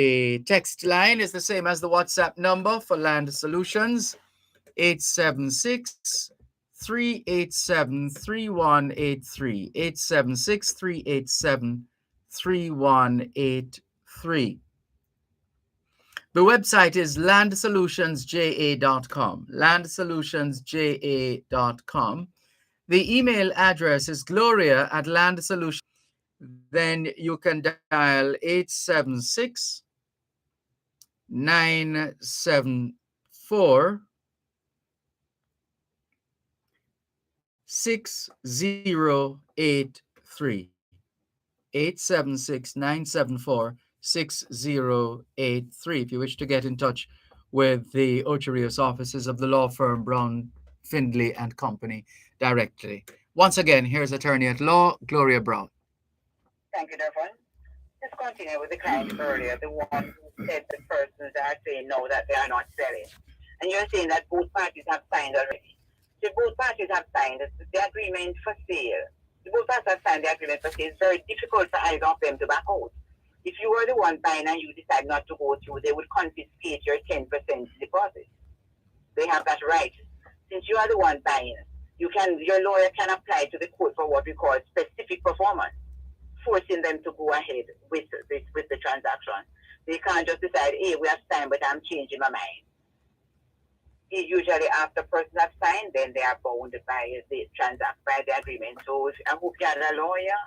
The text line is the same as the WhatsApp number for Land Solutions, 876 387 3183. 876 387 3183. The website is landsolutionsja.com. Landsolutionsja.com. The email address is gloria@landsolutions. Then you can dial 876 974 6083. 876 974 6083. If you wish to get in touch with the Ocho Rios offices of the law firm Brown, Findlay and Company directly. Once again, here's attorney at law, Gloria Brown. Thank you, Dervan. Let's continue with the client earlier, the one who said the persons are saying no, that they are not selling. And you're saying that both parties have signed already. So both parties have signed the agreement for sale. Both parties have signed the agreement for sale. It's very difficult for either of them to back out. If you were the one buying and you decide not to go through, they would confiscate your 10% deposit. They have that right. Since you are the one buying, your lawyer can apply to the court for what we call specific performance, forcing them to go ahead with the transaction. They can't just decide, hey, we have signed, but I'm changing my mind. Usually after person has signed, then they are bound by the agreement. So I hope you had a lawyer,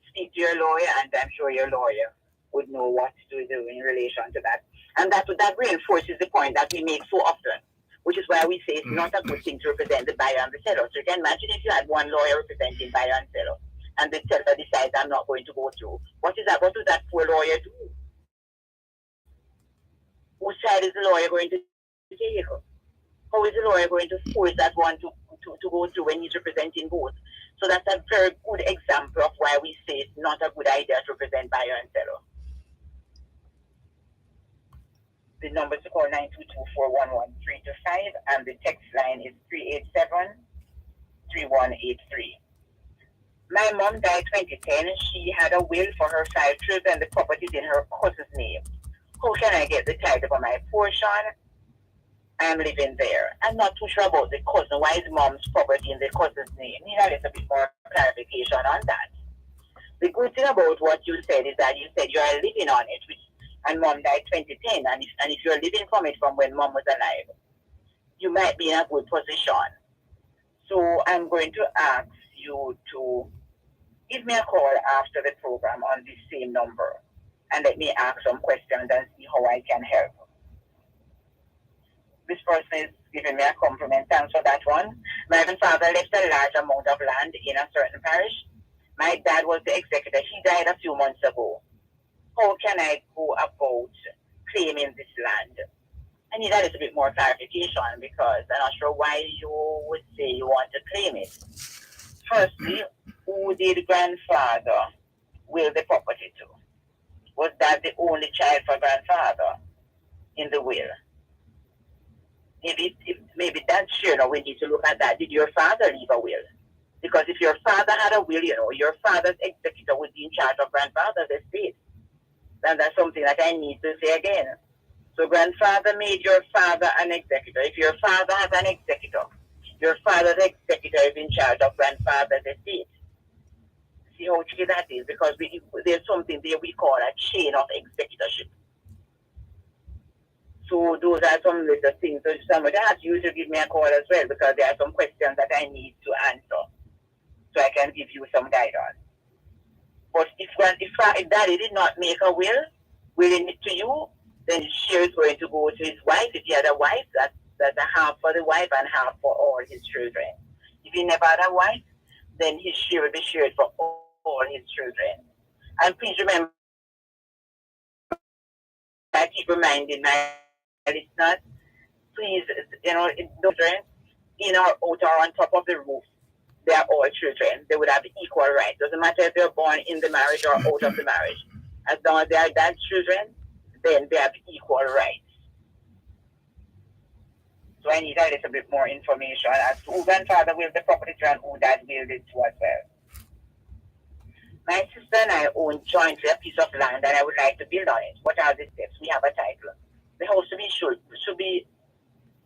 speak to your lawyer, and I'm sure your lawyer would know what to do in relation to that. And that reinforces the point that we make so often, which is why we say it's not a good thing to represent the buyer and the seller. So you can imagine if you had one lawyer representing buyer and seller, and the seller decides I'm not going to go through. What is that? What does that poor lawyer do? Whose side is the lawyer going to take? How is the lawyer going to force that one to go through when he's representing both? So that's a very good example of why we say it's not a good idea to represent buyer and seller. The number to call 922-411-325 and the text line is 387-3183. My mom died 2010. She had a will for her 5 children. The property is in her cousin's name. How can I get the title for my portion? I'm living there. I'm not too sure about the cousin. Why is mom's property in the cousin's name? Need a little bit more clarification on that. The good thing about what you said is that you said you are living on it, and mom died 2010. And if you're living from it from when mom was alive, you might be in a good position. So I'm going to ask you to give me a call after the program on this same number and let me ask some questions and see how I can help. This person is giving me a compliment. Thanks for that one. My grandfather left a large amount of land in a certain parish. My dad was the executor. He died a few months ago. How can I go about claiming this land? I need a little bit more clarification because I'm not sure why you would say you want to claim it. Firstly, who did grandfather will the property to? Was that the only child for grandfather in the will? Maybe that's we need to look at that. Did your father leave a will? Because if your father had a will, your father's executor would be in charge of grandfather's estate. And that's something that I need to say again. So grandfather made your father an executor. If your father has an executor, your father's executor is in charge of grandfather's estate. See how tricky that is? Because there's something there we call a chain of executorship. So those are some little things. So somebody asked you to give me a call as well because there are some questions that I need to answer so I can give you some guidance. But if daddy did not make a will, willing it to you, then share is going to go to his wife. If he had a wife, that's a half for the wife and half for all his children. If he never had a wife, then his share will be shared for all his children. And please remember, I keep reminding my listeners, please, children in or out or on top of the roof, they are all children. They would have equal rights. Doesn't matter if they're born in the marriage or out of the marriage. As long as they are dad's children, then they have equal rights. So I need a little bit more information as to who grandfather will the property to and who dad will it to as well. My sister and I own jointly a piece of land and I would like to build on it. What are the steps? We have a title. The house to be should be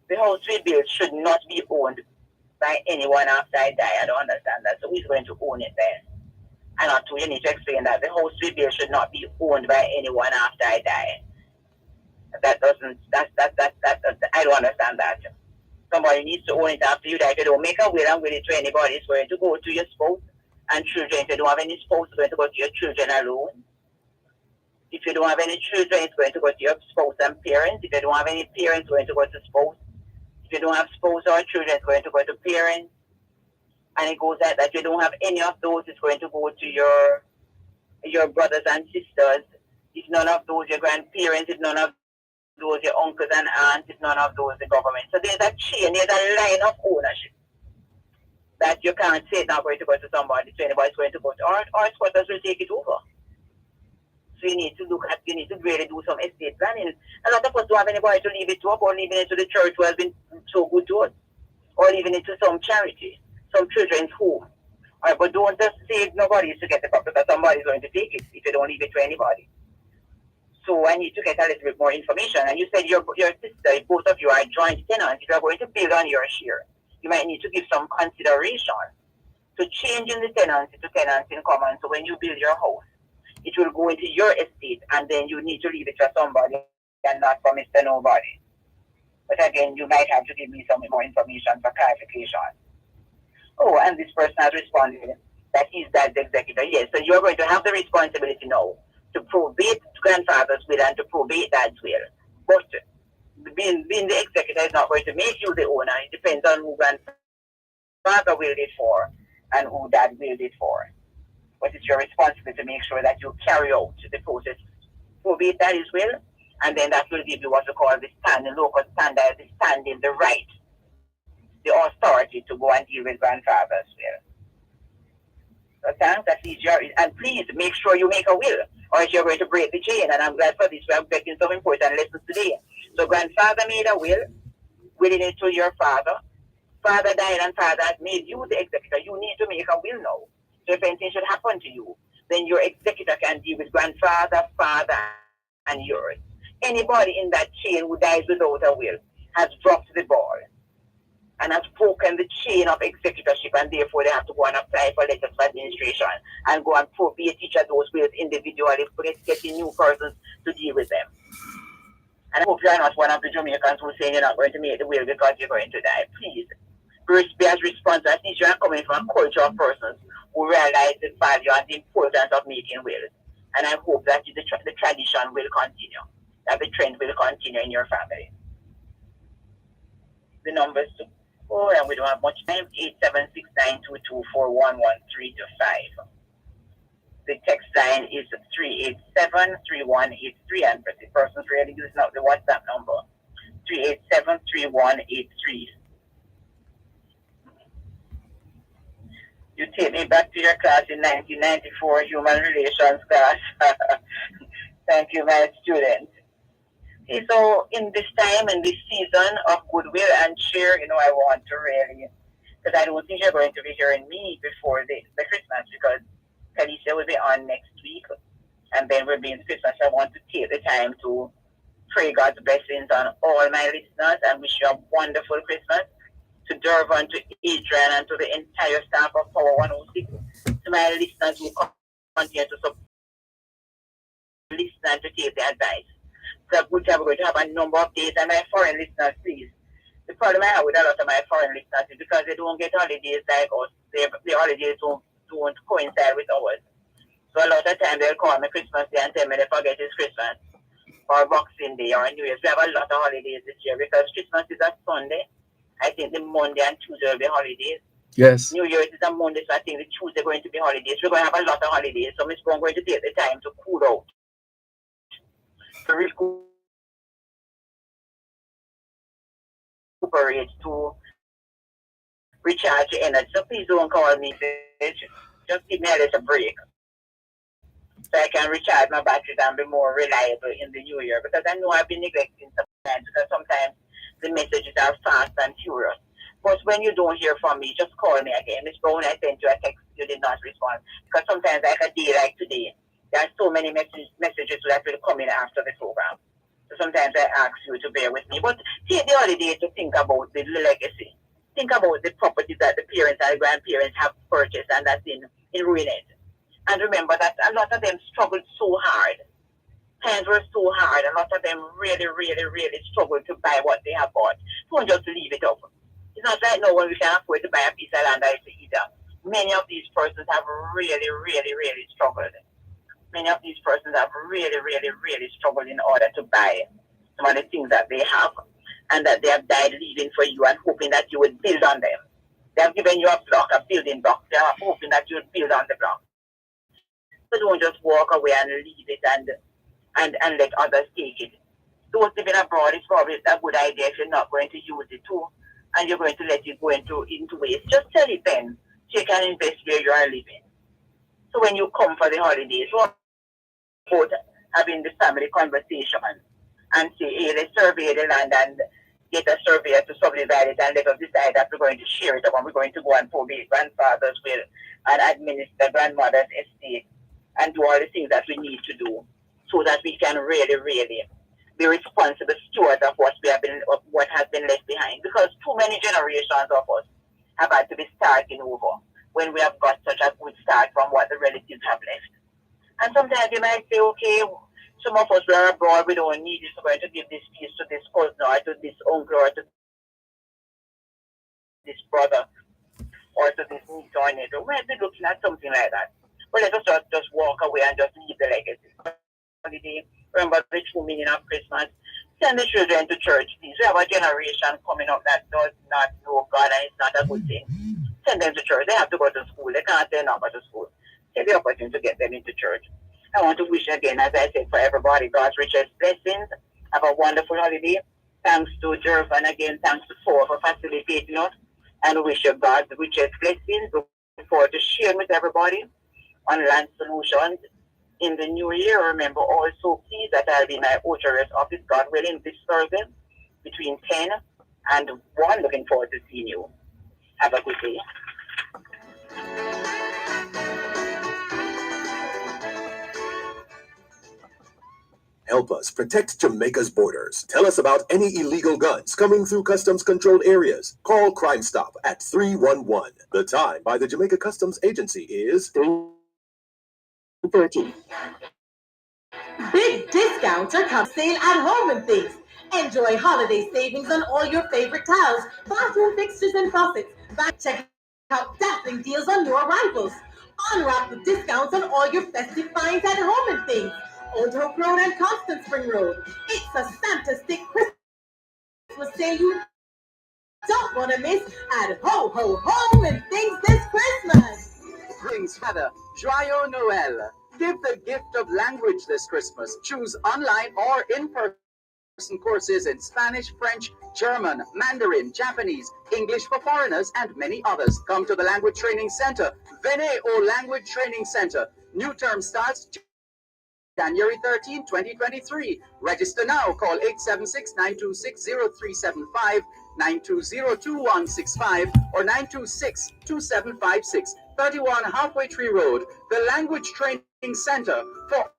the house we build should not be owned by anyone after I die. I don't understand that. So who's going to own it then? And not too, you need to explain that the house we build should not be owned by anyone after I die. That doesn't that I don't understand that. Somebody needs to own it after you die. If you don't make a will and will it to anybody, it's going to go to your spouse and children. If you don't have any spouse, it's going to go to your children alone. If you don't have any children, it's going to go to your spouse and parents. If you don't have any parents, it's going to go to spouse. If you don't have spouse or children, it's going to go to parents. And it goes like that. If you don't have any of those, it's going to go to your brothers and sisters. If none of those, your grandparents. If none of those, your uncles and aunts. If none of those, the government. So there's a chain, there's a line of ownership that you can't say it's not going to go to somebody, to anybody, it's going to go to, or squatters will take it over. So you need to really do some estate planning. A lot of us don't have anybody to leave it to, or leaving it to the church who has been so good to us, or leaving it to some charity, some children's home. All right, but don't just say nobody is to get the property because somebody is going to take it if you don't leave it to anybody. So I need to get a little bit more information. And you said your sister, both of you are joint tenants. If you are going to build on your share, you might need to give some consideration to changing the tenancy to tenants in common. So when you build your house, it will go into your estate, and then you need to leave it to somebody and not for Mr. Nobody. But again, you might have to give me some more information for clarification. Oh, and this person has responded that he's that executor. Yes, so you're going to have the responsibility now to probate grandfather's will and to probate dad's will. But being the executor is not going to make you the owner. It depends on who grandfather willed it for and who dad willed it for. But it's your responsibility to make sure that you carry out the process, probate dad's will, and then that will give you what we call the standing, local standard, the standing, the right, the authority to go and deal with grandfather's will. So thanks, that's easier. And please make sure you make a will, or else you're going to break the chain. And I'm glad for this. We are getting some important lessons today. So grandfather made a will, willing it to your father. Father died and father has made you the executor. You need to make a will now. So if anything should happen to you, then your executor can deal with grandfather, father, and yours. Anybody in that chain who dies without a will has dropped the ball and has broken the chain of executorship, and therefore they have to go and apply for letters of administration and go and probate each of those wills individually, getting new persons to deal with them. And I hope you are not one of the Jamaicans who saying you're not going to make the will because you're going to die. Please, be as responsible. At least you are coming from a culture of persons who realize the value and the importance of making wills. And I hope that the tradition will continue, that the trend will continue in your family. The numbers to oh, and we don't have much time. 87692241135. The text line is 3873183, and the person's really using out the WhatsApp number 3873183. You take me back to your class in 1994, human relations class. Thank you, my student. Okay, so in this time, in this season of goodwill and cheer, I want to really, because I don't think you're going to be hearing me before the Christmas, because Felicia will be on next week, and then we'll be in Christmas. I want to take the time to pray God's blessings on all my listeners and wish you a wonderful Christmas. To Dervan, to Adrian, and to the entire staff of Power 106, to my listeners who continue to support listen and to take the advice. So we're going to have a number of days, and my foreign listeners, please. The problem I have with a lot of my foreign listeners is because they don't get holidays like us. The holidays don't coincide with ours. So a lot of time they'll call me Christmas Day and tell me they forget it's Christmas, or Boxing Day, or New Year's. We have a lot of holidays this year because Christmas is a Sunday. I think the Monday and Tuesday will be holidays. Yes. New Year's is a Monday, so I think the Tuesday going to be holidays. We're going to have a lot of holidays, so Miss Brown going to take the time to cool out, to recuperate, to recharge your energy. So please don't call me. Just give me a little break so I can recharge my batteries and be more reliable in the new year. Because I know I've been neglecting sometimes, because sometimes the messages are fast and furious. But when you don't hear from me, just call me again. Miss Brown, I sent you a text, you did not respond. Because sometimes, like a day like today, there are so many messages that will come in after the program. So sometimes I ask you to bear with me. But take the holiday to think about the legacy. Think about the properties that the parents and the grandparents have purchased and that's in ruined. And remember that a lot of them struggled so hard. Times were so hard. A lot of them really, really, really struggled to buy what they have bought. Don't just leave it up. It's not like now when we can afford to buy a piece of land either. Many of these persons have really, really, really struggled. Many of these persons have really, really, really struggled in order to buy some of the things that they have and that they have died leaving for you and hoping that you would build on them. They have given you a block, a building block. They are hoping that you would build on the block. So don't just walk away and leave it and let others take it. Those living abroad, it's probably a good idea if you're not going to use it too and you're going to let it go into waste. Just sell it then so you can invest where you are living. So when you come for the holidays, what about having the family conversation and say, hey, let's survey the land and get a surveyor to subdivide it and let us decide that we're going to share it up and we're going to go and probate grandfather's will and administer grandmother's estate and do all the things that we need to do so that we can really, really be responsible stewards of of what has been left behind. Because too many generations of us have had to be starting over when we have got such a good start from what the relatives have left. And sometimes you might say, okay, some of us were abroad, we don't need this, we're going to give this piece to this cousin or to this uncle or to this brother or to this niece or nephew. We might be looking at something like that. But let us just walk away and just leave the legacy. Holiday, remember the true meaning of Christmas. Send the children to church, please. We have a generation coming up that does not know God and it's not a good thing. Send them to church. They have to go to school. They can't say no go to school. Take the opportunity to get them into church. I want to wish again, as I said, for everybody, God's richest blessings. Have a wonderful holiday. Thanks to Dervan again. Thanks to Paul for facilitating us. And wish you God's richest blessings. Look forward to sharing with everybody on Land Solutions in the new year. Remember also, please, that I'll be in my OHRS office, God willing, this Thursday between 10 and 1. Looking forward to seeing you. Have a good day. Help us protect Jamaica's borders. Tell us about any illegal guns coming through customs controlled areas. Call Crime Stop at 311. The time by the Jamaica Customs Agency is 3:30. Big discounts are coming sale at Home and Things. Enjoy holiday savings on all your favorite towels, bathroom fixtures and faucets. Check out dazzling deals on new arrivals. Unwrap the discounts on all your festive finds at Home and Things. Old Hope Road and Constant Spring Road. It's a fantastic Christmas sale you don't want to miss at Home and Things this Christmas. Greetings, Father. Joyeux Noël. Give the gift of language this Christmas. Choose online or in-person courses in Spanish, French, German, Mandarin, Japanese, English for foreigners, and many others. Come to the Language Training Center. Venez au Language Training Center. New term starts January 13, 2023. Register now. Call 876-926-0375, 920-2165, or 926-2756. 31 Halfway Tree Road, the Language Training Center for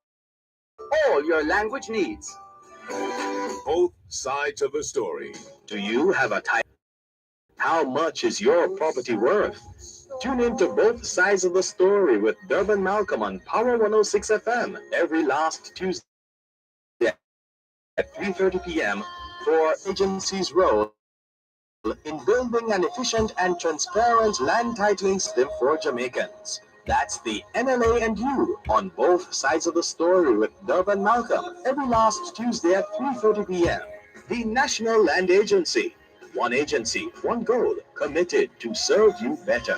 all your language needs. Both sides of the story. Do you have a title? How much is your property worth? Tune in to Both Sides of the Story with Dervan Malcolm on Power 106 FM every last Tuesday at 3:30 p.m. for agency's role in building an efficient and transparent land titling system for Jamaicans. That's the NLA and you on Both Sides of the Story with Dervan Malcolm every last Tuesday at 3:30 p.m. The National Land Agency. One agency, one goal, committed to serve you better.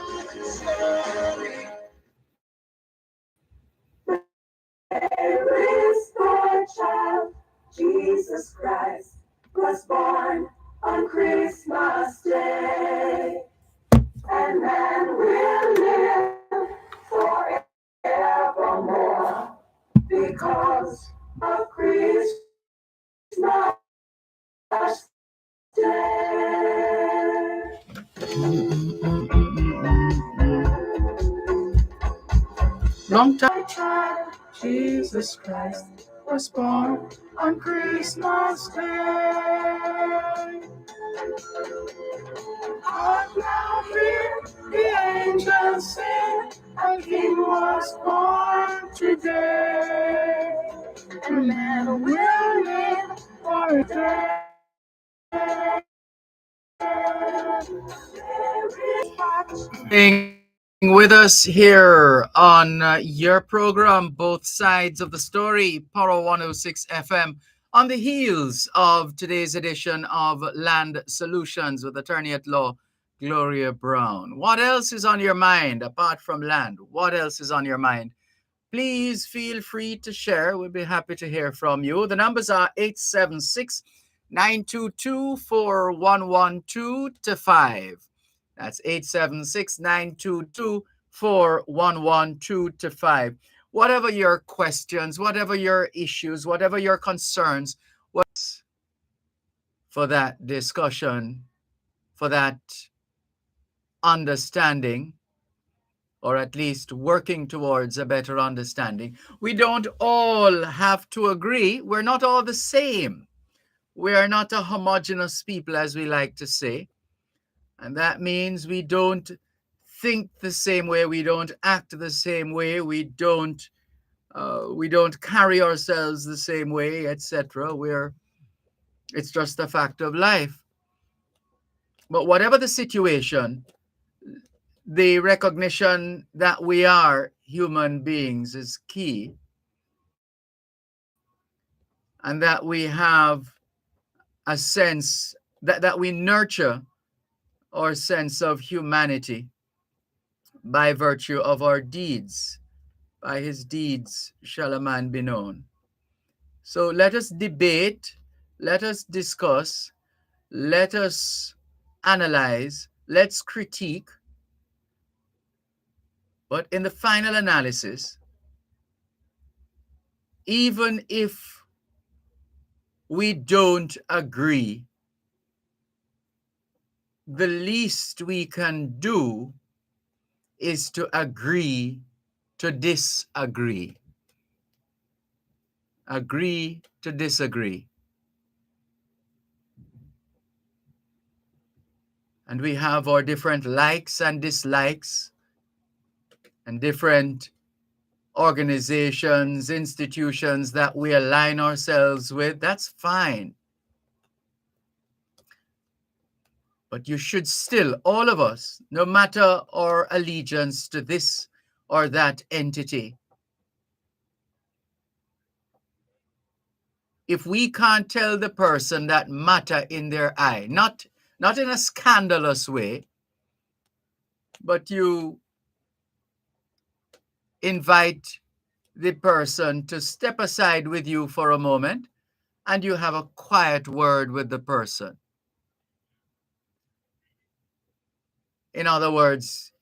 There is the child, Jesus Christ, was born on Christmas Day. And man will live forevermore because of Christmas Day. Long time. My child, Jesus Christ, was born on Christmas Day. Hark now hear the angels sing, a King was born today. And man will live for a day. Being with us here on your program, Both Sides of the Story, Power 106 FM, on the heels of today's edition of Land Solutions with attorney at law Gloria Brown. What else is on your mind apart from land? What else is on your mind? Please feel free to share. We'll be happy to hear from you. The numbers are 876 922 4112 to 5. That's 876-922-4112 to 5. Whatever your questions, whatever your issues, whatever your concerns, what's for that discussion, for that understanding, or at least working towards a better understanding. We don't all have to agree. We're not all the same. We are not a homogeneous people, as we like to say. And that means we don't think the same way, we don't act the same way, we don't carry ourselves the same way, etc. It's just a fact of life. But whatever the situation, the recognition that we are human beings is key, and that we have a sense that we nurture our sense of humanity by virtue of our deeds. By his deeds shall a man be known. So let us debate, let us discuss, let us analyze, let's critique. But in the final analysis, even if we don't agree, the least we can do is to agree to disagree. Agree to disagree. And we have our different likes and dislikes and different organizations, institutions that we align ourselves with. That's fine. But you should still, all of us, no matter our allegiance to this or that entity, if we can't tell the person that matter in their eye, not in a scandalous way, but you invite the person to step aside with you for a moment and you have a quiet word with the person. In other words,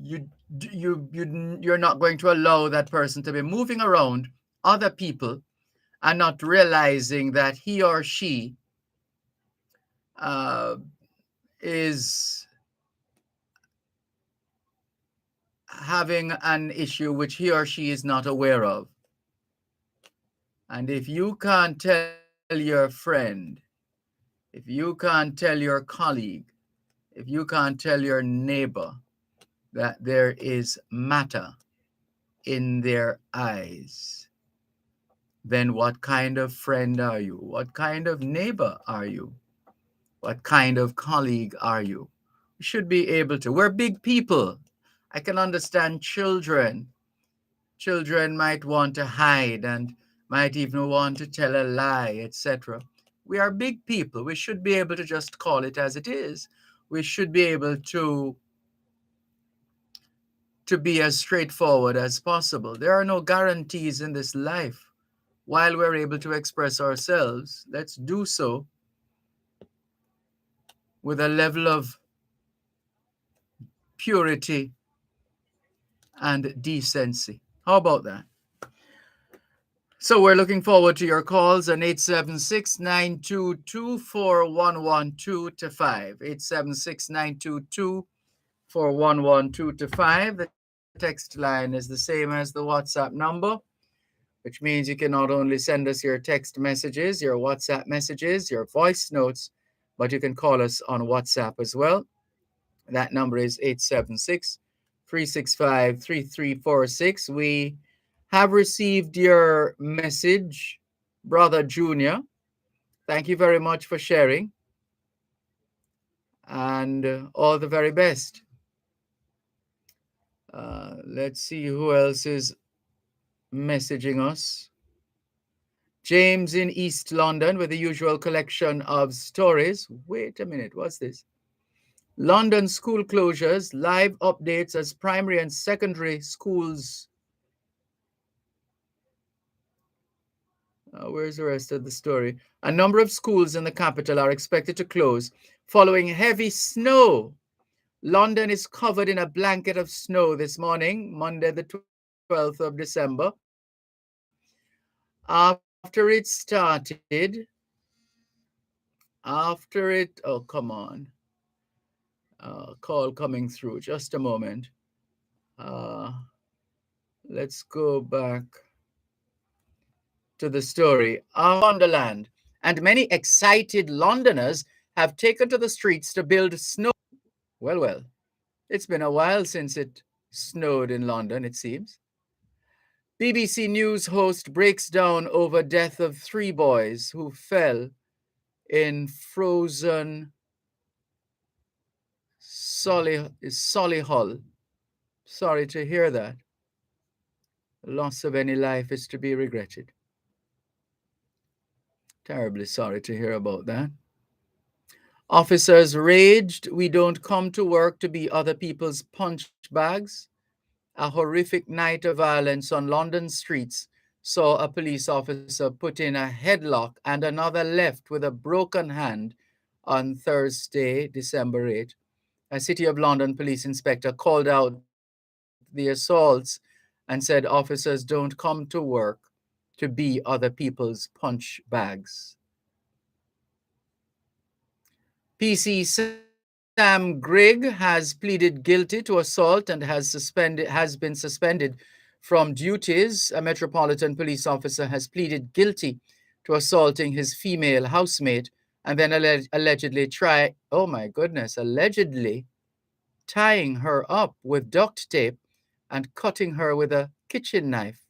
you're not going to allow that person to be moving around other people and not realizing that he or she is having an issue which he or she is not aware of. And if you can't tell your friend, if you can't tell your colleague, if you can't tell your neighbor that there is matter in their eyes, then what kind of friend are you? What kind of neighbor are you? What kind of colleague are you? We should be able to. We're big people. I can understand children. Children might want to hide and might even want to tell a lie, etc. We are big people. We should be able to just call it as it is. We should be able to be as straightforward as possible. There are no guarantees in this life. While we're able to express ourselves, let's do so with a level of purity and decency. How about that? So we're looking forward to your calls on 876-922-4112 to 5. 876-922-4112 to 5. The text line is the same as the WhatsApp number, which means you can not only send us your text messages, your WhatsApp messages, your voice notes, but you can call us on WhatsApp as well. That number is 876-365-3346. We have received your message, Brother Junior. Thank you very much for sharing, and all the very best. Let's see who else is messaging us. James in East London with the usual collection of stories. Wait a minute, what's this? London school closures, live updates as primary and secondary schools. Where's the rest of the story? A number of schools in the capital are expected to close following heavy snow. London is covered in a blanket of snow this morning, Monday, the 12th of December. After it started, oh, come on. Call coming through. Just a moment. Let's go back to the story. Wonderland, and many excited Londoners have taken to the streets to build snow. Well, it's been a while since it snowed in London, it seems. BBC News host breaks down over death of 3 boys who fell in frozen Solihull. Sorry to hear that. The loss of any life is to be regretted. Terribly sorry to hear about that. Officers raged, "We don't come to work to be other people's punch bags." A horrific night of violence on London streets saw a police officer put in a headlock and another left with a broken hand on Thursday, December 8. A City of London police inspector called out the assaults and said officers don't come to work to be other people's punch bags. PC Sam Grigg has pleaded guilty to assault and has been suspended from duties. A Metropolitan Police officer has pleaded guilty to assaulting his female housemate and then allegedly tying her up with duct tape and cutting her with a kitchen knife.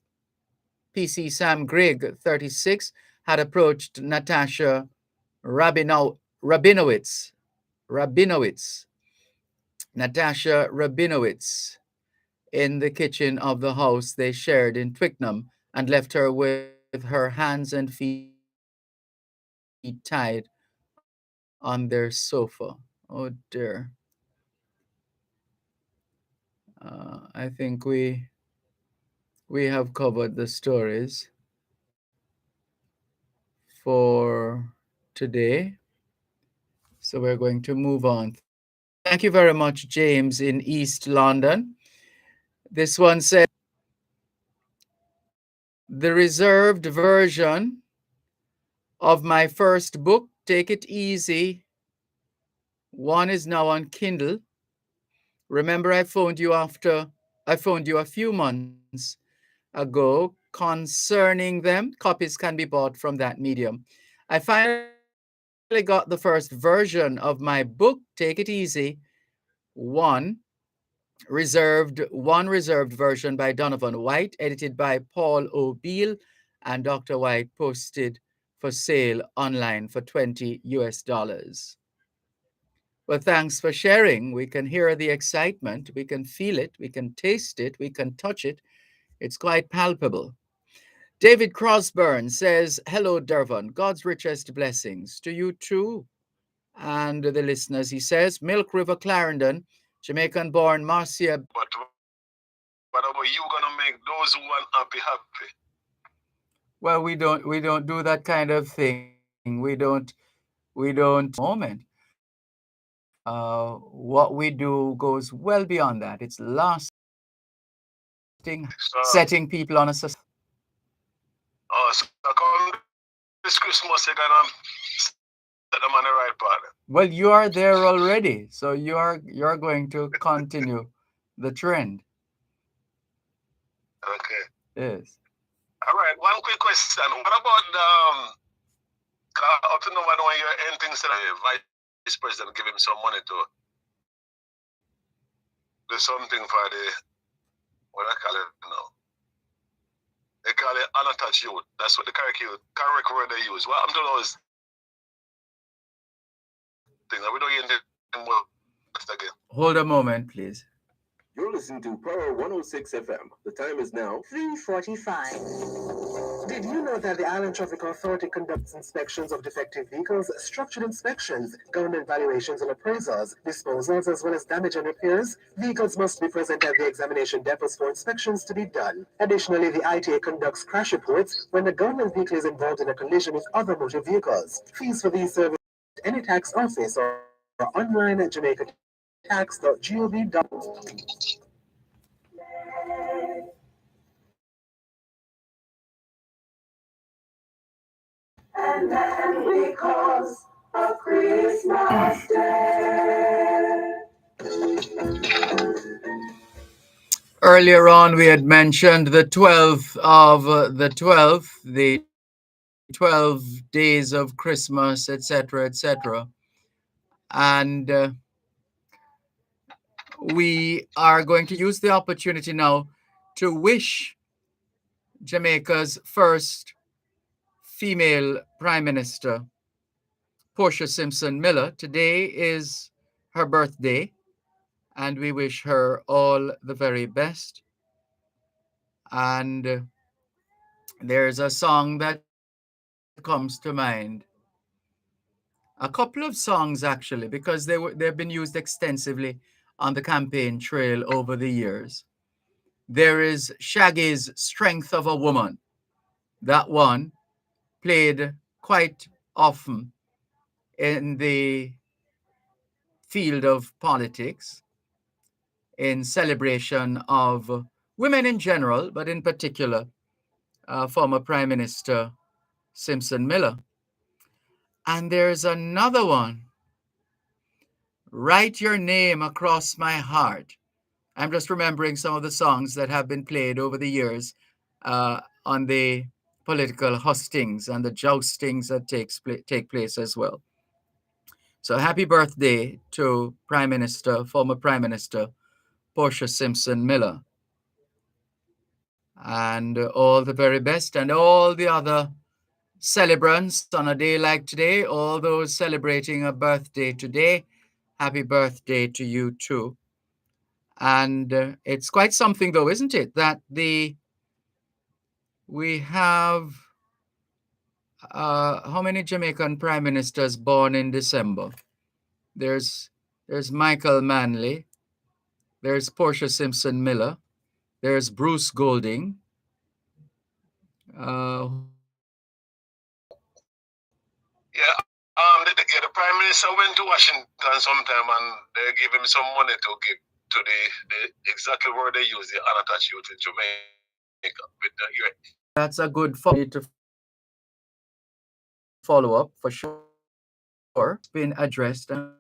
PC Sam Grigg, 36, had approached Natasha Rabinowitz, Rabinowitz, Natasha Rabinowitz, in the kitchen of the house they shared in Twickenham and left her with her hands and feet tied on their sofa. Oh dear. I think we have covered the stories for today. So we're going to move on. Thank you very much, James in East London. This one says, the reserved version of my first book, Take It Easy, 1 is now on Kindle. Remember, I phoned you a few months ago concerning them. Copies can be bought from that medium. I finally got the first version of my book, Take It Easy, 1 reserved version by Donovan White, edited by Paul O'Beal, and Dr. White posted for sale online for $20. Well, thanks for sharing. We can hear the excitement, we can feel it, we can taste it, we can touch it. It's quite palpable. David Crosburn says, hello, Dervan. God's richest blessings to you too. And the listeners, he says, Milk River Clarendon, Jamaican-born Marcia. But what about you gonna make those who are happy happy? Well, we don't do that kind of thing. We don't moment. What we do goes well beyond that. It's lasting, setting people on a So come this Christmas, you're gonna set them on the right path. Well, you are there already, so you're going to continue the trend. Okay. Yes. All right. One quick question. What about up to now, I know when you're anything said the vice president give him some money to do something for the what I call it now. They call it unattached youth. That's what the correct word they use. What happened to those things? We don't hear them again. Hold a moment, please. You're listening to Power 106 FM. The time is now 3:45. Did you know that the Island Traffic Authority conducts inspections of defective vehicles, structured inspections, government valuations and appraisals, disposals, as well as damage and repairs? Vehicles must be present at the examination depots for inspections to be done. Additionally, the ITA conducts crash reports when the government vehicle is involved in a collision with other motor vehicles. Fees for these services at any tax office or online at jamaicatax.gov. And then because of Christmas Day. Earlier on, we had mentioned the 12th of the 12 days of Christmas, etc., etc. And we are going to use the opportunity now to wish Jamaica's first female Prime Minister, Portia Simpson Miller. Today is her birthday, and we wish her all the very best. And there's a song that comes to mind. A couple of songs, actually, because they've been used extensively on the campaign trail over the years. There is Shaggy's Strength of a Woman. That one played quite often in the field of politics in celebration of women in general, but in particular, former Prime Minister Simpson Miller. And there's another one, Write Your Name Across My Heart. I'm just remembering some of the songs that have been played over the years on the political hustings and the joustings that take place as well. So happy birthday to former Prime Minister Portia Simpson Miller. And all the very best, and all the other celebrants on a day like today, all those celebrating a birthday today, happy birthday to you too. And it's quite something, though, isn't it, that we have how many Jamaican prime ministers born in December? There's Michael Manley, there's Portia Simpson Miller, there's Bruce Golding. Who else? Yeah, the prime minister went to Washington sometime and they gave him some money to give to the exactly where they use the unattached youth in Jamaica with the UN. That's a good follow to follow up for sure. Been addressed, and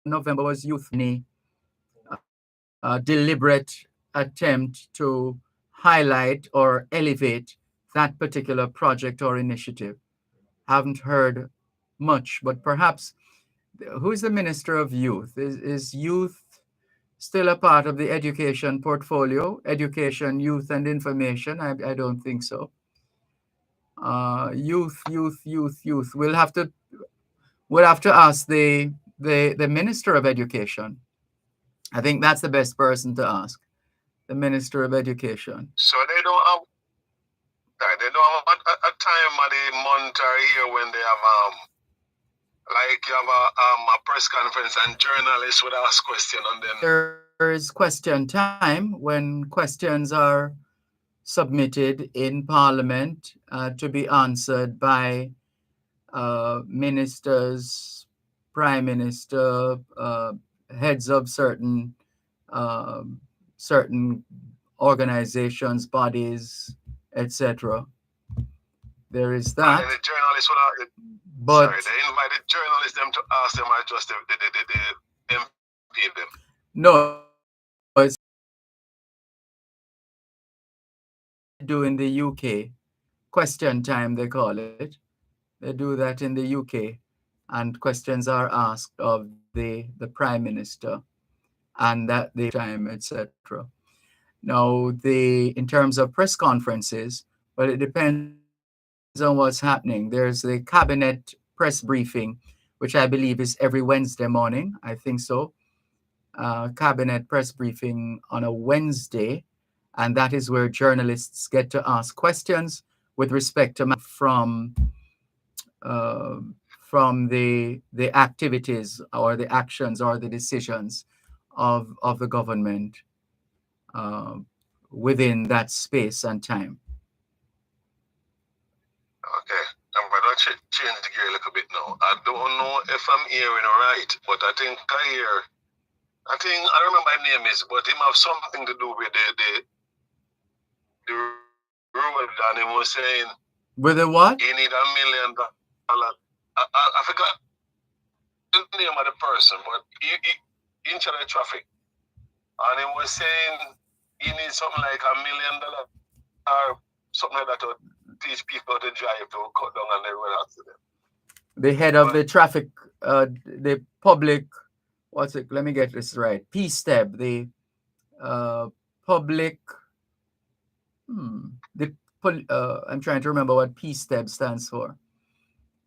November was Youth deliberate attempt to highlight or elevate that particular project or initiative. Haven't heard much, but perhaps who's the Minister of Youth? Is youth still a part of the education portfolio? Education, youth, and information? I don't think so. Youth. We'll have to ask the Minister of Education. I think that's the best person to ask. The Minister of Education. So they don't have a time of the month or year when they have like you have a press conference and journalists would ask questions and then There's question time when questions are submitted in Parliament to be answered by ministers, prime minister, heads of certain organizations, bodies, etc. There is And then that. the journalists would have, sorry, But they invited journalists them to ask them or just the MP them. no, it's do in the UK. Question time, they call it. They do that in the UK, and questions are asked of the Prime Minister, and that the time, etc. Now, in terms of press conferences, well, it depends on what's happening. There's the cabinet press briefing, which I believe is every Wednesday morning. I think so. Cabinet press briefing on a Wednesday, and that is where journalists get to ask questions with respect to uh, from the activities or the actions or the decisions of the government uh, within that space and time. Okay. I'm going to change the gear a little bit now. I don't know if I'm hearing right, but I think I don't remember my name is, but it have something to do with the road, and he was saying With the what? he need $1 million. I forgot the name of the person, but he in charge of traffic, and he was saying he needs something like $1 million or something like that to teach people to drive to cut down on the road accident. The head of the traffic, the public, what's it? Let me get this right. PSTEB, the public. The I'm trying to remember what PSTEB stands for.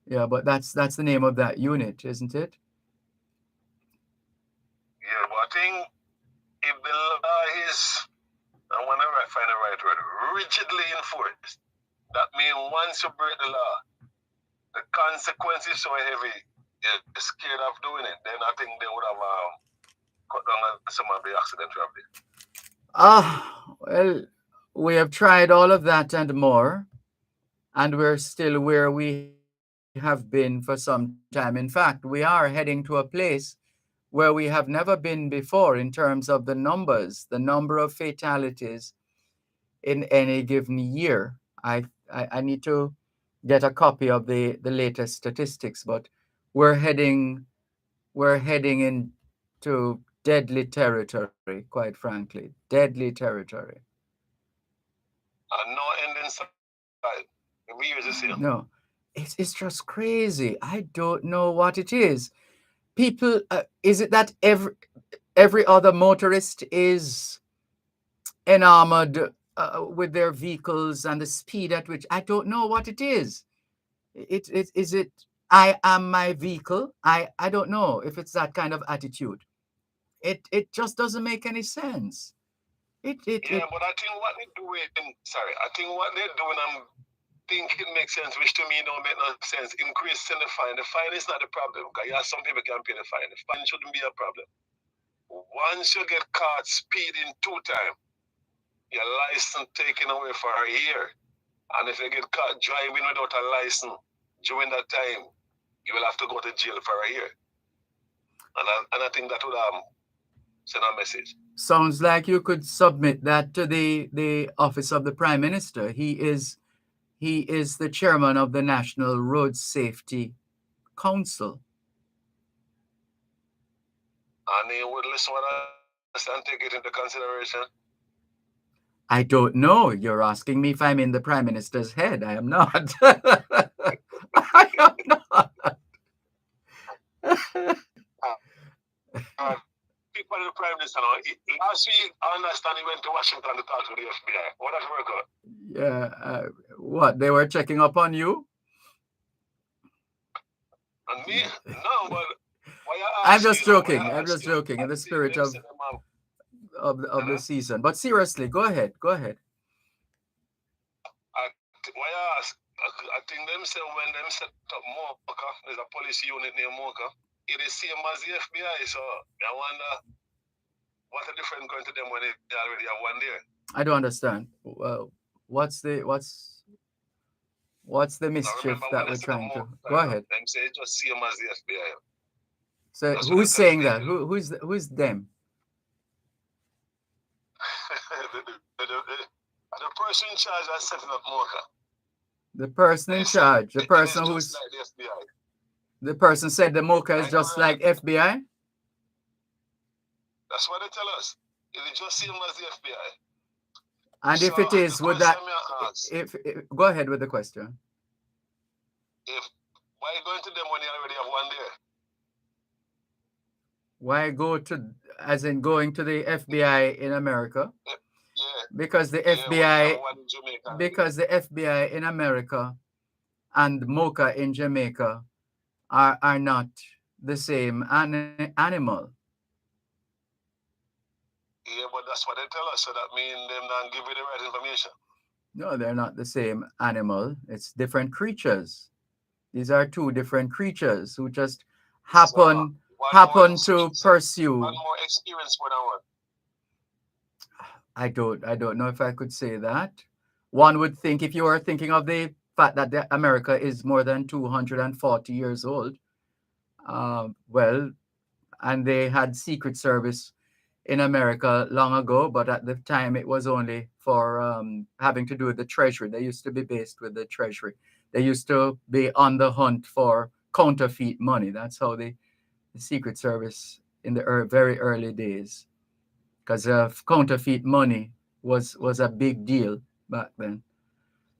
Yeah, but that's the name of that unit, isn't it? Yeah, but I think if the law is, I want to find the right word, rigidly enforced, that means once you break the law, the consequence is so heavy, you're scared of doing it, then I think they would have cut down on some of the accident traffic. Well, we have tried all of that and more, and we're still where we have been for some time. In fact, we are heading to a place where we have never been before in terms of the number of fatalities in any given year. I need to get a copy of the latest statistics, but we're heading we're heading into deadly territory, quite frankly. Deadly territory. And no end in sight. Every year is the same. No, it's just crazy. I don't know what it is. People, is it that every other motorist is enamored with their vehicles and the speed at which? I don't know what it is. It is it. I am my vehicle. I don't know if it's that kind of attitude. It just doesn't make any sense. Yeah, but I think what they're doing, sorry, I think what they're doing, think it makes sense, which to me don't make no sense. Increasing the fine. The fine is not the problem, because yeah, some people can pay the fine. The fine shouldn't be a problem. Once you get caught speeding 2 times, your license taken away for a year. And if you get caught driving without a license during that time, you will have to go to jail for a year. And I think that would send a message. Sounds like you could submit that to the office of the Prime Minister. He is the chairman of the National Road Safety Council. And he would listen what I say and take it into consideration. I don't know. You're asking me if I'm in the Prime Minister's head. I am not. I am not. People in the Prime Minister now, last week, I understand he went to Washington to talk to the FBI. What does it work out? Yeah. What? They were checking up on you? And me? No, but why you I'm asking? just joking. I'm just joking in the spirit of the season. But seriously, go ahead. Go ahead. Why you ask? I think them say when them set up Mocha, there's a police unit near Mocha, it is same as the FBI. So I wonder what's the difference going to them when they already have one there. I don't understand. What's the mischief that we're trying to? Go ahead. Them say it's just same as the FBI. So who's saying that? Who's them? The person in charge is setting up Mocha. The person in charge, the person who's like the FBI. The person said the Mocha is just like FBI. That's what they tell us. It just same as the FBI. And so if it is, would that? If go ahead with the question. If why going to them when you already have one there? Why go to, as in going to the FBI in America? Yeah. Because the FBI, because the FBI in America and Mocha in Jamaica are not the same animal. Yeah, but that's what they tell us. So that means them not give you the right information. No, they're not the same animal. It's different creatures. These are two different creatures who just happen to pursue. One more experience for that one. I don't know if I could say that. One would think, if you are thinking of the fact that America is more than 240 years old, well, and they had Secret Service in America long ago, but at the time it was only for having to do with the Treasury. They used to be based with the Treasury. They used to be on the hunt for counterfeit money. That's how the Secret Service in the very early days, because counterfeit money was a big deal back then.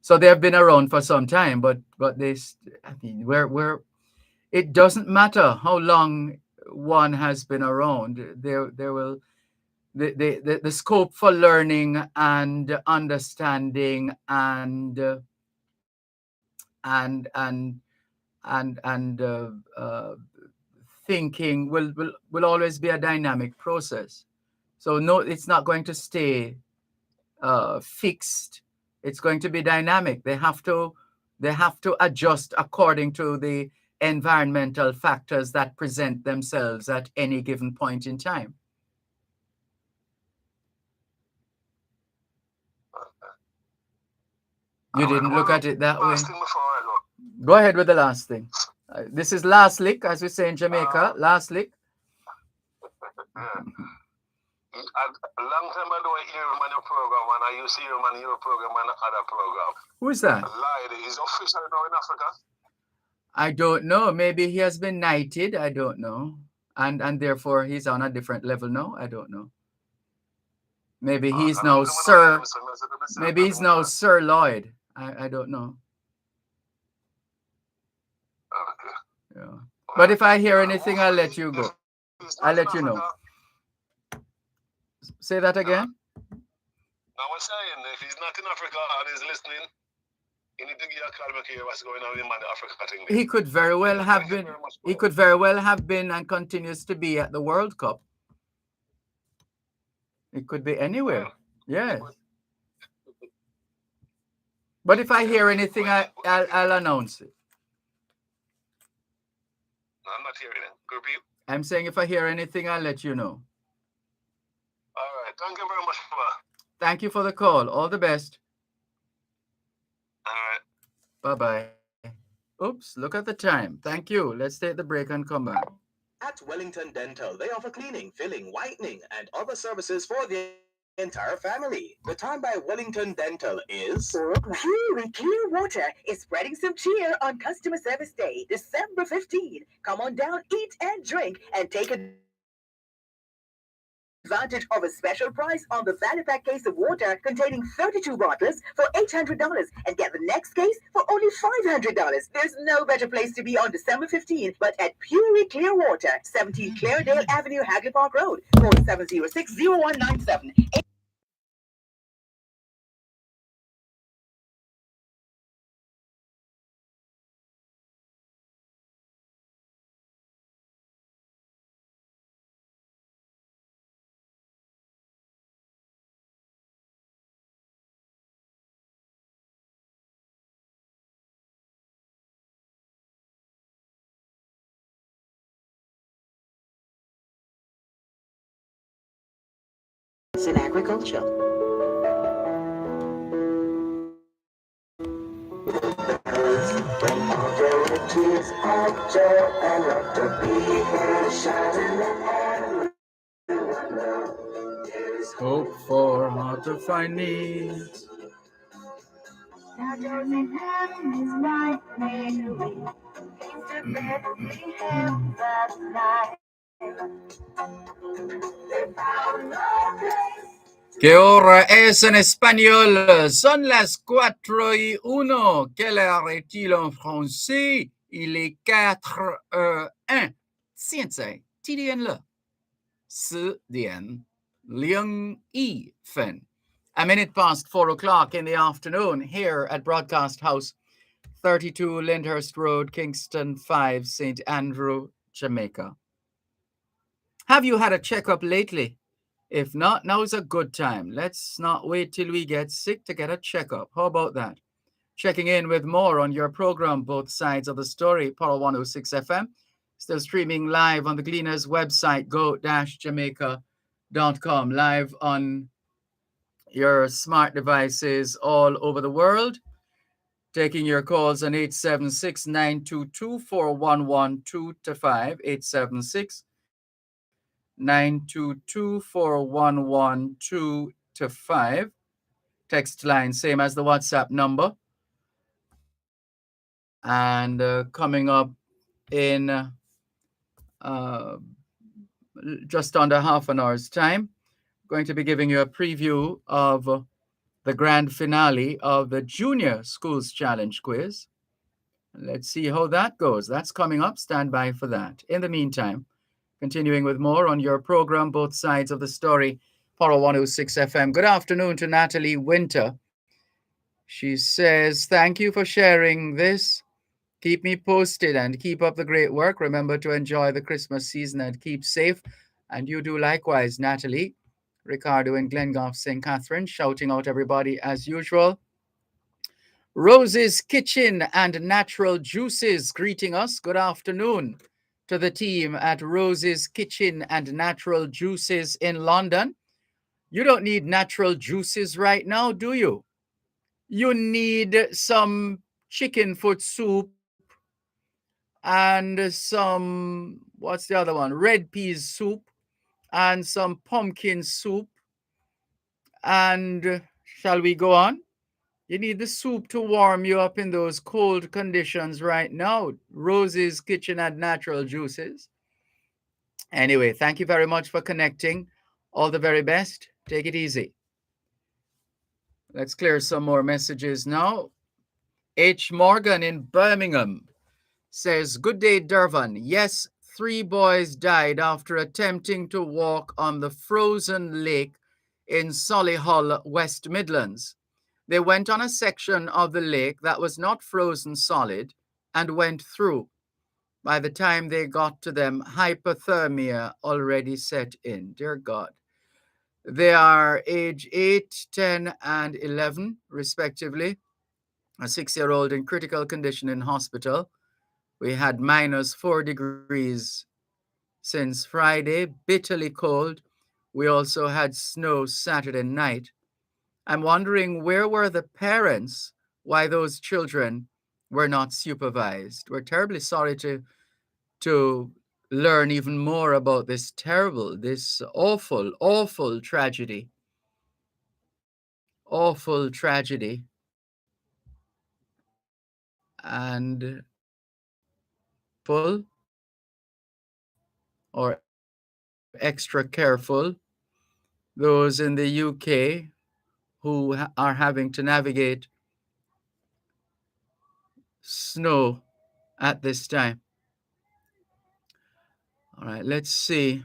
So they have been around for some time, but they, I mean, it doesn't matter how long one has been around. There will the scope for learning and understanding and thinking will always be a dynamic process. So no, it's not going to stay fixed. It's going to be dynamic. They have to adjust according to the environmental factors that present themselves at any given point in time. You didn't look at it that way. Go ahead with the last thing. This is last lick, as we say in Jamaica. Last lick. A long time I don't hear him on your program, and I used to hear him on your program and other program. Who is that? He's official now in Africa. I don't know. Maybe he has been knighted. I don't know. And therefore he's on a different level now. I don't know. Maybe he's now Sir. Maybe he's now Sir Lloyd. I don't know. Okay. Yeah. But if I hear anything, I'll let you go. I'll let you know. Say that again. I was saying, if he's not in Africa and he's listening, you need to give a call back here what's going on in the Africa thing. He could very well have been. He could very well have been and continues to be at the World Cup. It could be anywhere. Yes. But if I hear anything, I'll announce it. I'm not hearing it. Could repeat? I'm saying if I hear anything, I'll let you know. All right. Thank you very much for that. Thank you for the call. All the best. All right. Bye-bye. Oops, look at the time. Thank you. Let's take the break and come back. At Wellington Dental, they offer cleaning, filling, whitening, and other services for the entire family. The time by Wellington Dental is... Pure clear water is spreading some cheer on Customer Service Day, December 15. Come on down, eat and drink, and take advantage of a special price on the value pack case of water containing 32 bottles for $800 and get the next case for only $500. There's no better place to be on December 15 but at Pure Clear Water, 17 Claredale Avenue, Hagley Park Road, 4706-0197. In agriculture. Hope for hard to find needs. Shadows in heaven, his bright made a way. Came to Bethlehem that night. They found no place. ¿Qué hora es en español? Son las 4:01. Quelle heure est-il en français? Il est 4:01. 现在几点了？10:01. A minute past 4 o'clock in the afternoon here at Broadcast House, 32 Lyndhurst Road, Kingston 5, St. Andrew, Jamaica. Have you had a checkup lately? If not, now's a good time. Let's not wait till we get sick to get a checkup. How about that? Checking in with more on your program, Both Sides of the Story, Power 106 FM. Still streaming live on the Gleaners website, go-jamaica.com. Live on your smart devices all over the world. Taking your calls on 876-922-4112-5, 876-922-4112-5. Text line, same as the WhatsApp number. And coming up in just under half an hour's time, going to be giving you a preview of the grand finale of the Junior Schools Challenge quiz. Let's see how that goes. That's coming up. Stand by for that. In the meantime, continuing with more on your program, Both Sides of the Story, Power 106 FM. Good afternoon to Natalie Winter. She says, thank you for sharing this. Keep me posted and keep up the great work. Remember to enjoy the Christmas season and keep safe. And you do likewise, Natalie. Ricardo and Glengoff, St. Catherine, shouting out everybody as usual. Rose's Kitchen and Natural Juices greeting us. Good afternoon to the team at Rose's Kitchen and Natural Juices in London. You don't need natural juices right now, do you? You need some chicken foot soup and some, what's the other one? Red peas soup and some pumpkin soup. And shall we go on? You need the soup to warm you up in those cold conditions right now. Rose's Kitchen and Natural Juices. Anyway, thank you very much for connecting. All the very best. Take it easy. Let's clear some more messages now. H. Morgan in Birmingham says, good day, Dervan. Yes, 3 boys died after attempting to walk on the frozen lake in Solihull, West Midlands. They went on a section of the lake that was not frozen solid and went through. By the time they got to them, hypothermia already set in. Dear God. They are age 8, 10, and 11, respectively. A 6-year-old in critical condition in hospital. We had -4 degrees since Friday, bitterly cold. We also had snow Saturday night. I'm wondering, where were the parents? Why those children were not supervised? We're terribly sorry to learn even more about this terrible, this awful, awful tragedy. Awful tragedy. And full or extra careful, those in the UK who are having to navigate snow at this time. All right, let's see.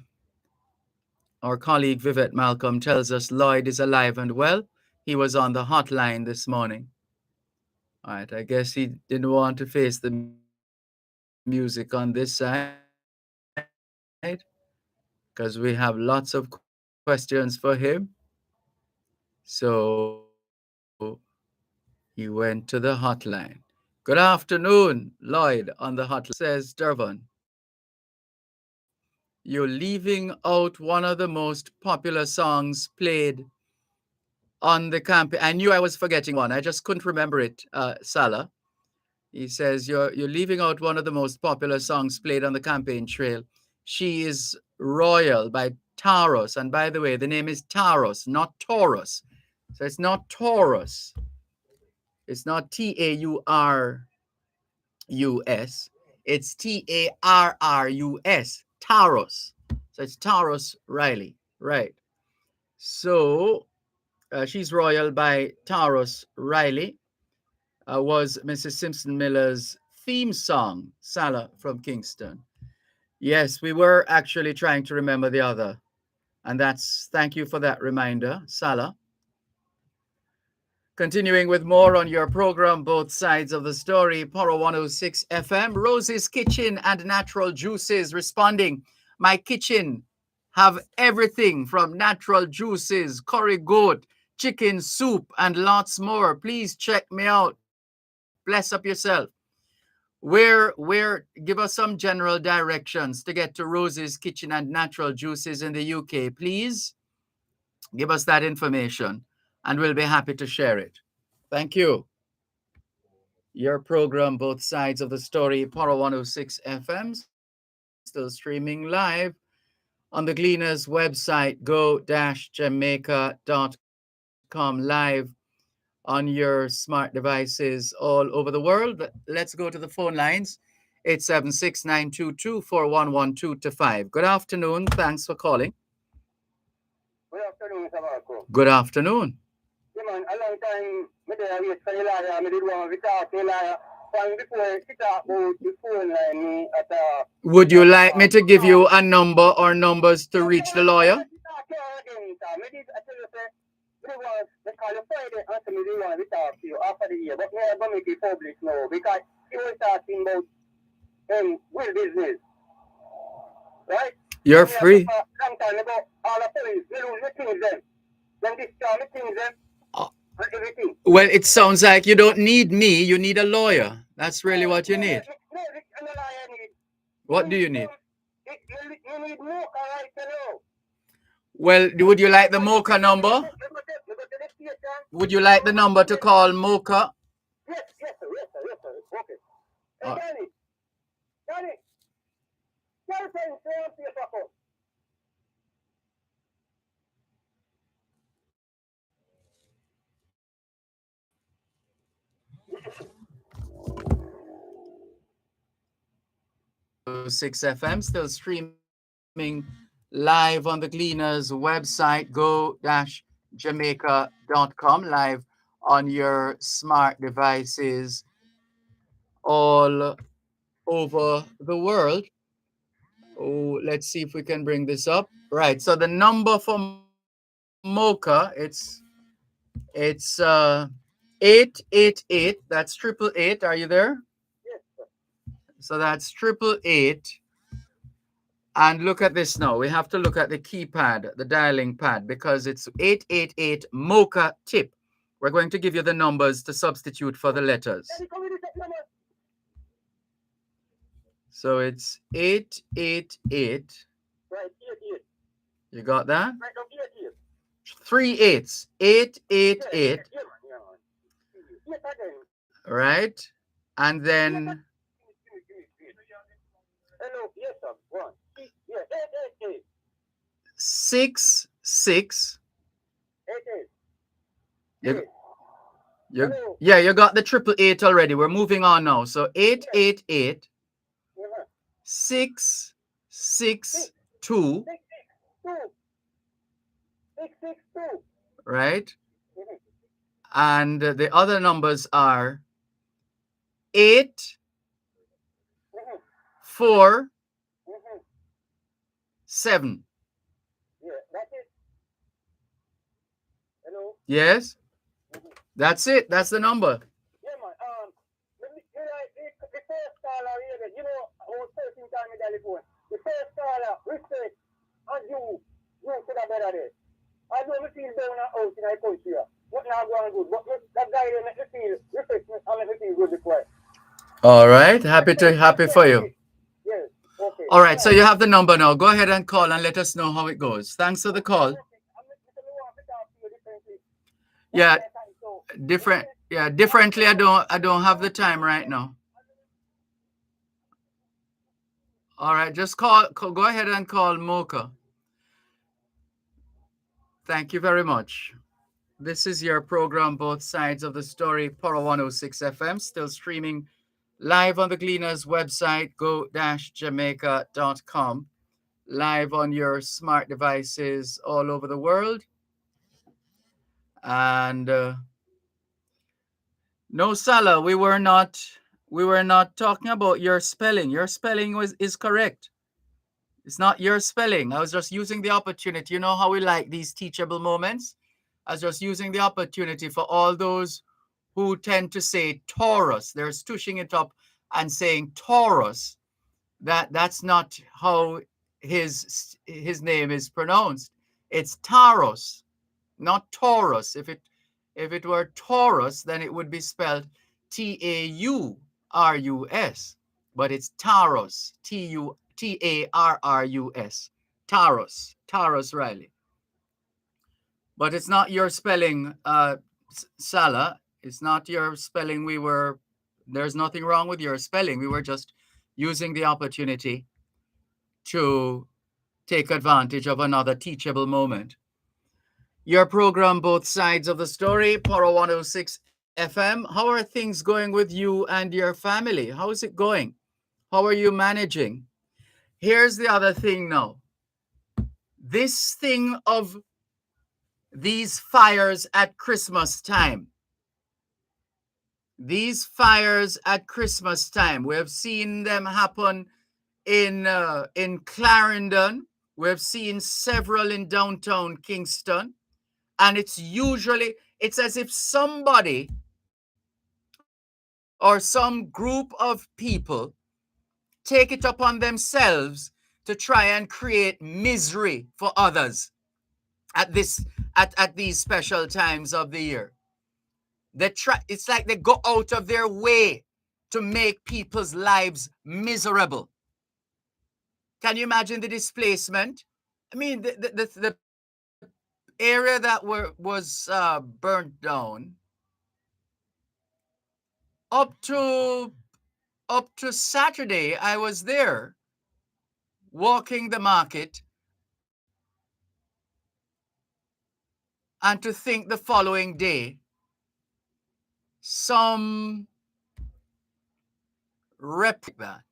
Our colleague Vivette Malcolm tells us Lloyd is alive and well. He was on the hotline this morning. All right, I guess he didn't want to face the music on this side because we have lots of questions for him. So he went to the hotline. Good afternoon, Lloyd on the hotline. Says Dervan, you're leaving out one of the most popular songs played on the campaign. I knew I was forgetting one. I just couldn't remember it, Salah. He says, you're leaving out one of the most popular songs played on the campaign trail. She is Royal by Taros. And by the way, the name is Taros, not Taurus. So it's not Taurus. It's not Taurus. It's Tarrus. Taurus. So it's Taurus Riley. Right. So she's royal by Taurus Riley. Was Mrs. Simpson Miller's theme song, Salah from Kingston. Yes, we were actually trying to remember the other. And thank you for that reminder, Salah. Continuing with more on your program, Both Sides of the Story, Poro 106 FM, Rose's Kitchen and Natural Juices responding. My kitchen have everything from natural juices, curry goat, chicken soup, and lots more. Please check me out. Bless up yourself. Give us some general directions to get to Rose's Kitchen and Natural Juices in the UK, please. Give us that information and we'll be happy to share it. Thank you. Your program, Both Sides of the Story, Poro 106 FM, still streaming live on the Gleaners website, go-jamaica.com, live on your smart devices all over the world. Let's go to the phone lines. 876-922-4112 to 5. Good afternoon. Thanks for calling. Good afternoon, Mr. Marco. Good afternoon. Yeah, man, a long time, I wait for the lawyer, I did want to talk to the lawyer. From before, she talk about the phone line at Would you like me to give you a number or numbers to reach the lawyer? They call you Friday and tell me they want to talk to you after the year, but me are going to make it public now because he was talking about will business, right? You're free. Long time about all the police, they lose the things them. Then destroy the things them and everything. Well, it sounds like you don't need me, you need a lawyer. That's really what you need. No, the lawyer need. What do you need? You need more, right? Hello. Well, would you like the Mocha number? Would you like the number to call Mocha? Yes, sir. Okay. Hey, Danny. Tell friends, say on to your papa. Six FM, still streaming live on the Gleaners website, go-jamaica.com, live on your smart devices all over the world. Oh, let's see if we can bring this up. Right, so the number for Mocha, it's 888. That's 888. Are you there? Yes, sir. So that's 888. And look at this now. We have to look at the keypad, the dialing pad, because it's 888 Mocha tip. We're going to give you the numbers to substitute for the letters. So it's 888. Right, 88. You got that? Right, no, 88. 3 8s. 888. Yeah, man. Yes, again. Right? And then Hello, yes, sir. One. Yeah, 888. 6 6. 88. Yeah, you got the 888 already. We're moving on now. So 888 662. 662. Right? And the other numbers are 8 4 7. Yeah, that's it. Hello. Yes? That's it. That's the number. Yeah, man. The first caller here, you know, I was searching time in telephone. The first caller, respect, and you should have better there. I know me feel down and out in my country. What now going good? But that guy there make me feel refreshment and make me feel good before. All right. Happy for you. Yes. Okay. All right. So you have the number now. Go ahead and call and let us know how it goes. Thanks for the call. Yeah. Differently. I don't have the time right now. All right. Just call. Go ahead and call Mocha. Thank you very much. This is your program, Both Sides of the Story, Poro 106 FM, still streaming live on the Gleaners website, go-jamaica.com, live on your smart devices all over the world. And no, Salah, we were not talking about your spelling. Your spelling is correct. It's not your spelling. I was just using the opportunity. You know how we like these teachable moments? I was just using the opportunity for all those who tend to say Taurus. They're stushing it up and saying Taurus. That's not how his name is pronounced. It's Taros, not Taurus. If it were Taurus, then it would be spelled Taurus, but it's Taros, Tarrus, Taros Riley. But it's not your spelling, Salah. It's not your spelling. There's nothing wrong with your spelling. We were just using the opportunity to take advantage of another teachable moment. Your program, Both Sides of the Story, Poro 106 FM. How are things going with you and your family? How is it going? How are you managing? Here's the other thing now. This thing of these fires at Christmas time. These fires at Christmas time. We have seen them happen in Clarendon. We have seen several in downtown Kingston. And it's as if somebody or some group of people take it upon themselves to try and create misery for others at these special times of the year. It's like they go out of their way to make people's lives miserable. Can you imagine the displacement? I mean, the area that was burnt down up to Saturday. I was there walking the market, and to think the following day some reprobate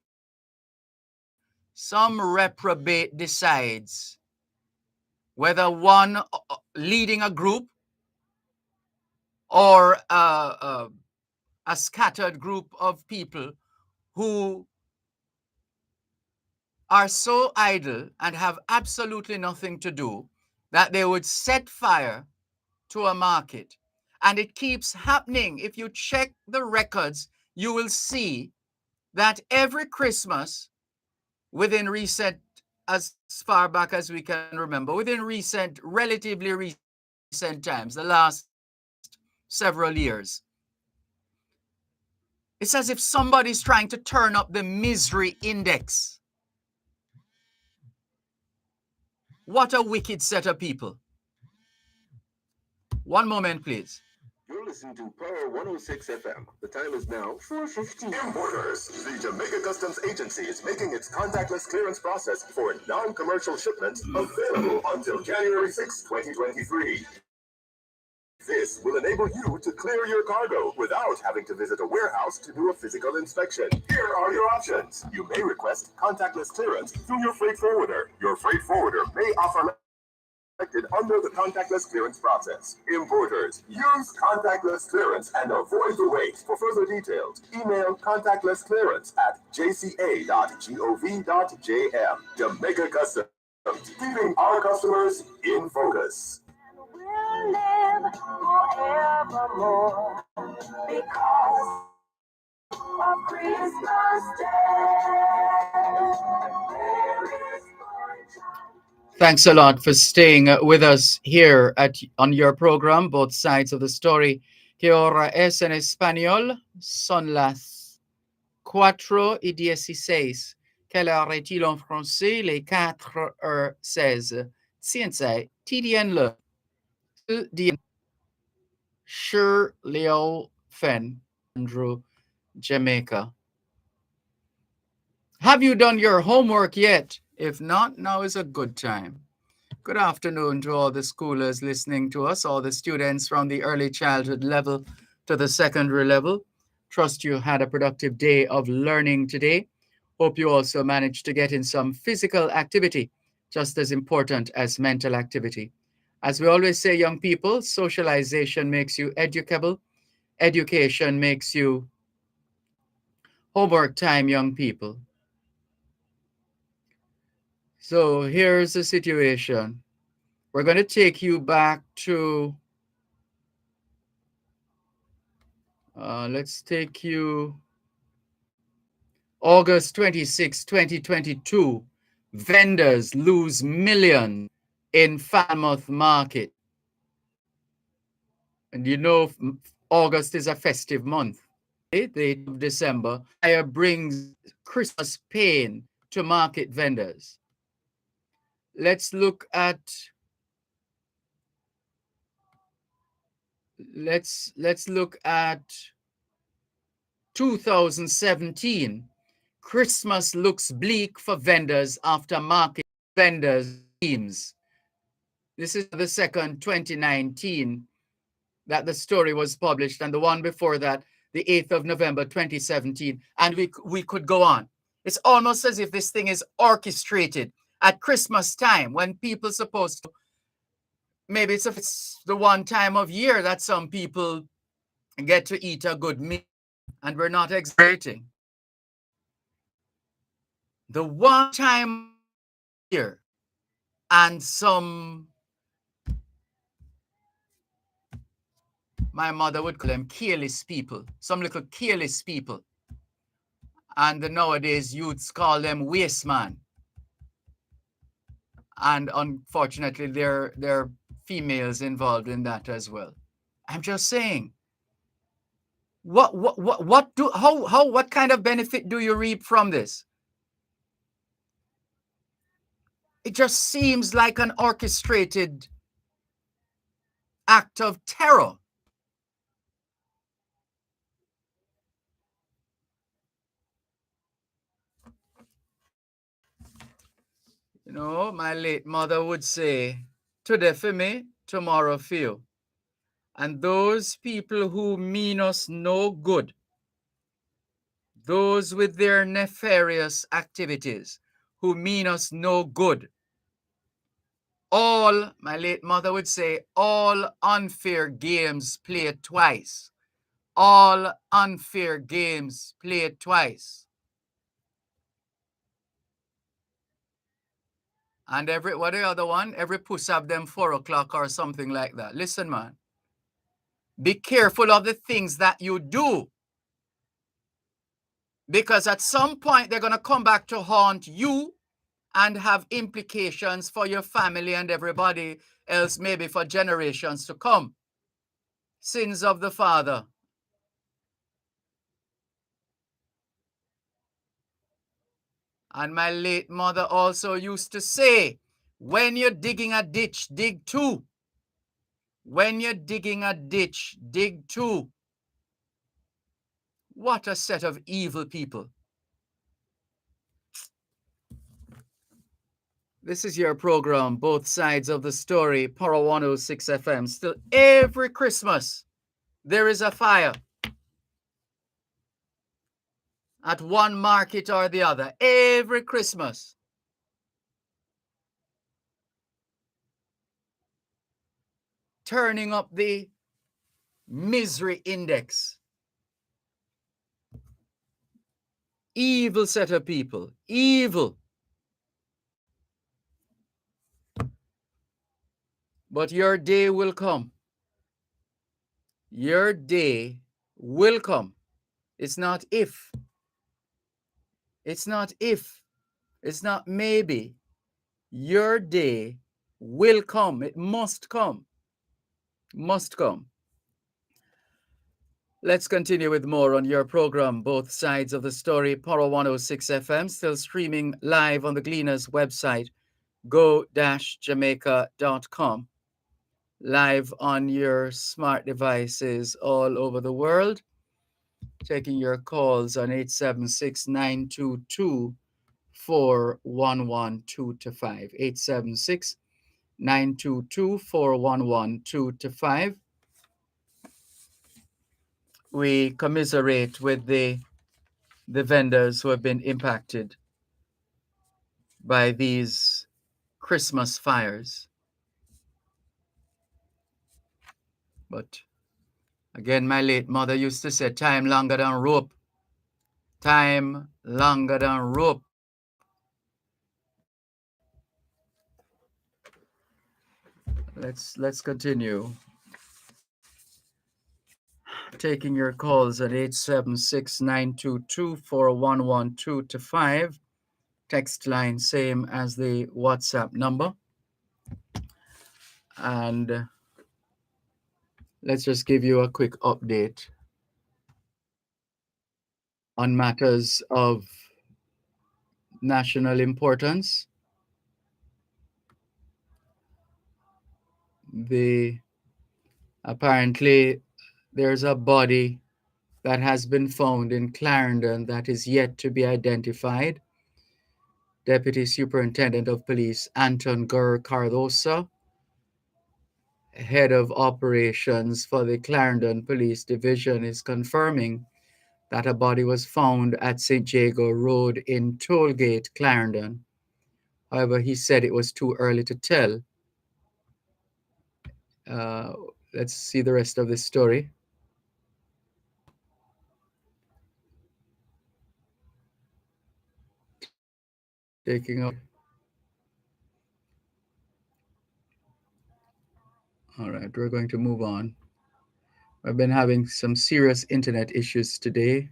decides whether one leading a group or a scattered group of people who are so idle and have absolutely nothing to do that they would set fire to a market. And it keeps happening. If you check the records, you will see that every Christmas, within recent, as far back as we can remember, within relatively recent times, the last several years, it's as if somebody's trying to turn up the misery index. What a wicked set of people. One moment, please. You're listening to Power 106 FM. The time is now 4:50. Importers, the Jamaica Customs Agency is making its contactless clearance process for non-commercial shipments available until January 6, 2023. This will enable you to clear your cargo without having to visit a warehouse to do a physical inspection. Here are your options. You may request contactless clearance through your freight forwarder. Your freight forwarder may offer under the contactless clearance process. Importers, use contactless clearance and avoid the wait. For further details, email contactlessclearance@jca.gov.jm. Jamaica Customs, keeping our customers in focus. We'll live forevermore because of Christmas Day. Thanks a lot for staying with us here on your program, Both Sides of the Story. Que ahora es en español, son las 4:16. Quelle heure est-il en français? Les 4:16. 现在几点了？4点。Shi Liu Fen, Andrew, Jamaica. Have you done your homework yet? If not, now is a good time. Good afternoon to all the schoolers listening to us, all the students from the early childhood level to the secondary level. Trust you had a productive day of learning today. Hope you also managed to get in some physical activity, just as important as mental activity. As we always say, young people, socialization makes you educable. Education makes you homework time, young people. So here's the situation. We're going to take you back to, let's take you August 26, 2022. Vendors lose millions in Falmouth market. And you know, August is a festive month. The 8th of December, fire brings Christmas pain to market vendors. Let's look at let's look at 2017. Christmas looks bleak for vendors after market vendors teams. This is the second 2019 that the story was published, and the one before that, the 8th of November 2017, and we could go on. It's almost as if this thing is orchestrated at Christmas time when people supposed to, maybe it's the one time of year that some people get to eat a good meal, and we're not exaggerating. The one time here, and some, my mother would call them careless people, some little careless people. And nowadays youths call them waste man. And unfortunately, there are females involved in that as well. I'm just saying, what kind of benefit do you reap from this? It just seems like an orchestrated act of terror. You know, my late mother would say, today for me, tomorrow for you. And those people who mean us no good, those with their nefarious activities, who mean us no good, all, my late mother would say, all unfair games played twice. All unfair games played twice. And what the other one? Every puss have them 4 o'clock or something like that. Listen, man. Be careful of the things that you do. Because at some point, they're going to come back to haunt you and have implications for your family and everybody else, maybe for generations to come. Sins of the father. And my late mother also used to say, when you're digging a ditch, dig two. When you're digging a ditch, dig two. What a set of evil people. This is your program, Both Sides of the Story, Power 106 FM. Still, every Christmas, there is a fire at one market or the other. Every Christmas. Turning up the misery index. Evil set of people. Evil. But your day will come. Your day will come. It's not if. It's not if. It's not maybe. Your day will come. It must come. Must come. Let's continue with more on your program, Both Sides of the Story, Power 106 FM, still streaming live on the Gleaners website, go-jamaica.com. Live on your smart devices all over the world. Taking your calls on 876-922-4112-5. 922-411-225. We commiserate with the vendors who have been impacted by these Christmas fires. But again, my late mother used to say, time longer than rope. Time longer than rope. Let's continue. Taking your calls at 876-922-411-225. Text line same as the WhatsApp number. And let's just give you a quick update on matters of national importance. Apparently there's a body that has been found in Clarendon that is yet to be identified. Deputy Superintendent of Police Anton Cardosa, head of operations for the Clarendon Police Division, is confirming that a body was found at St. Jago Road in Tollgate, Clarendon. However, he said it was too early to tell. Let's see the rest of the story. Taking up. All right, we're going to move on. I've been having some serious internet issues today.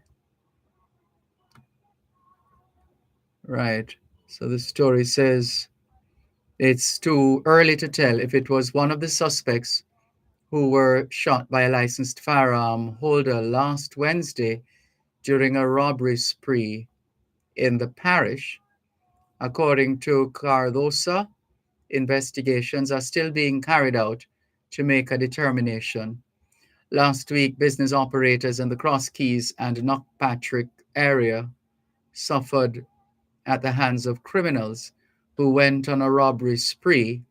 Right. So the story says it's too early to tell if it was one of the suspects who were shot by a licensed firearm holder last Wednesday during a robbery spree in the parish. According to Cardosa, investigations are still being carried out to make a determination. Last week, business operators in the Cross Keys and Knockpatrick area suffered at the hands of criminals who went on a robbery spree,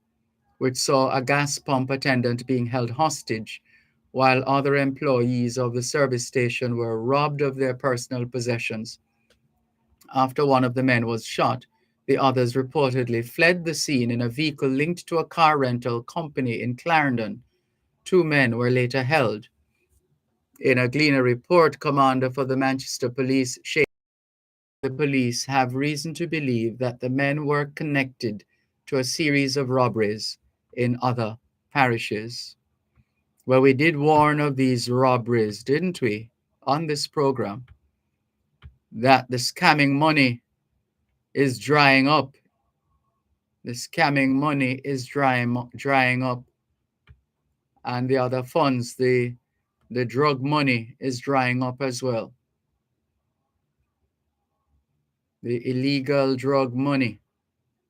which saw a gas pump attendant being held hostage, while other employees of the service station were robbed of their personal possessions. After one of the men was shot, the others reportedly fled the scene in a vehicle linked to a car rental company in Clarendon. 2 men were later held. In a Gleaner report, Commander for the Manchester Police, the police have reason to believe that the men were connected to a series of robberies in other parishes. Well, we did warn of these robberies, didn't we, on this program, that the scamming money is drying up. The scamming money is drying up. And the other funds, the drug money is drying up as well. The illegal drug money.